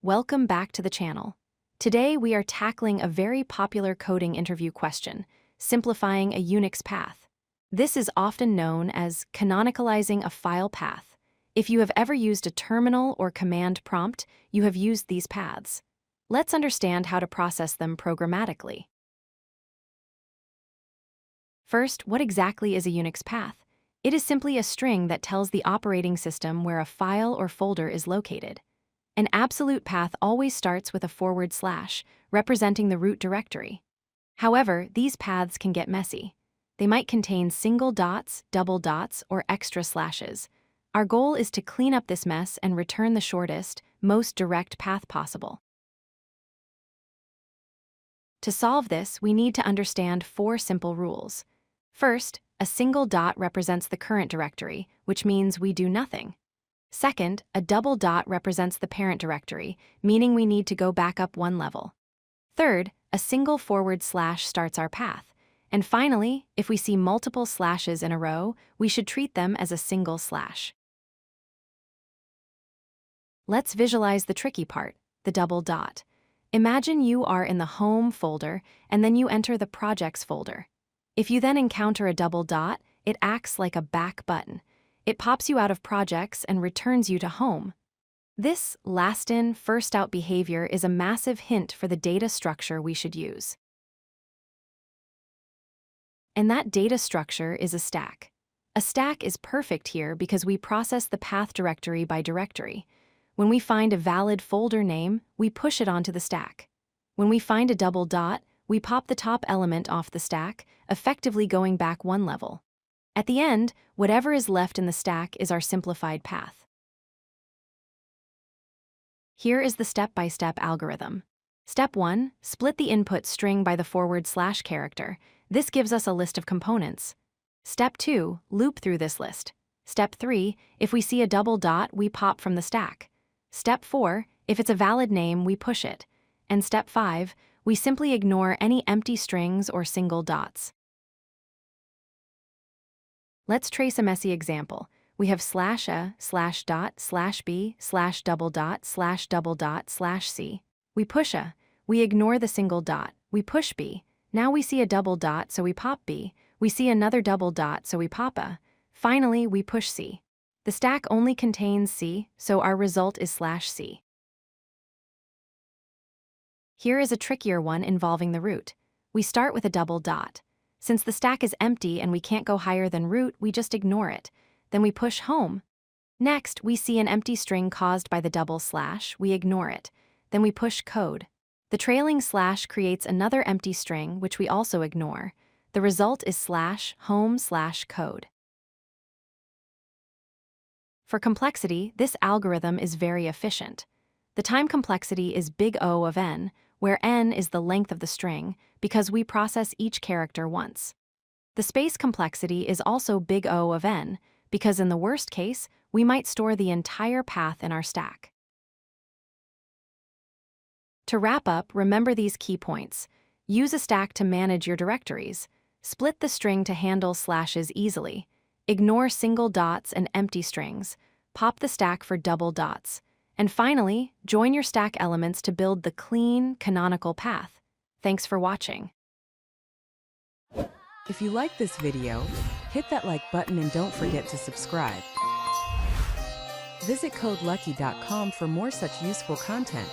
Welcome back to the channel. Today we are tackling a very popular coding interview question, simplifying a Unix path. This is often known as canonicalizing a file path. If you have ever used a terminal or command prompt, you have used these paths. Let's understand how to process them programmatically. First, what exactly is a Unix path? It is simply a string that tells the operating system where a file or folder is located. An absolute path always starts with a /, representing the root directory. However, these paths can get messy. They might contain single dots, double dots, or extra slashes. Our goal is to clean up this mess and return the shortest, most direct path possible. To solve this, we need to understand 4 simple rules. First, a single dot represents the current directory, which means we do nothing. Second, a double dot represents the parent directory, meaning we need to go back up 1 level. Third, a single / starts our path. And finally, if we see multiple slashes in a row, we should treat them as a single slash. Let's visualize the tricky part, the double dot. Imagine you are in the Home folder, and then you enter the Projects folder. If you then encounter a double dot, it acts like a back button. It pops you out of Projects and returns you to Home. This last in, first out behavior is a massive hint for the data structure we should use. And that data structure is a stack. A stack is perfect here because we process the path directory by directory. When we find a valid folder name, we push it onto the stack. When we find a double dot, we pop the top element off the stack, effectively going back 1 level. At the end, whatever is left in the stack is our simplified path. Here is the step-by-step algorithm. Step 1, split the input string by the / character. This gives us a list of components. Step 2, loop through this list. Step 3, if we see a double dot, we pop from the stack. Step 4, if it's a valid name, we push it. And step 5, we simply ignore any empty strings or single dots. Let's trace a messy example. We have /a, /dot, /b, /double dot, /double dot, /c. We push a. We ignore the single dot. We push b. Now we see a double dot, so we pop b. We see another double dot, so we pop a. Finally, we push c. The stack only contains c, so our result is /c. Here is a trickier one involving the root. We start with a double dot. Since the stack is empty and we can't go higher than root, we just ignore it. Then we push home. Next, we see an empty string caused by the double /. We ignore it. Then we push code. The trailing / creates another empty string, which we also ignore. The result is /home/code. For complexity, this algorithm is very efficient. The time complexity is big O of n, where n is the length of the string, because we process each character once. The space complexity is also big O of n, because in the worst case, we might store the entire path in our stack. To wrap up, remember these key points. Use a stack to manage your directories. Split the string to handle slashes easily. Ignore single dots and empty strings. Pop the stack for double dots. And finally, join your stack elements to build the clean, canonical path. Thanks for watching. If you like this video, hit that like button and don't forget to subscribe. Visit codelucky.com for more such useful content.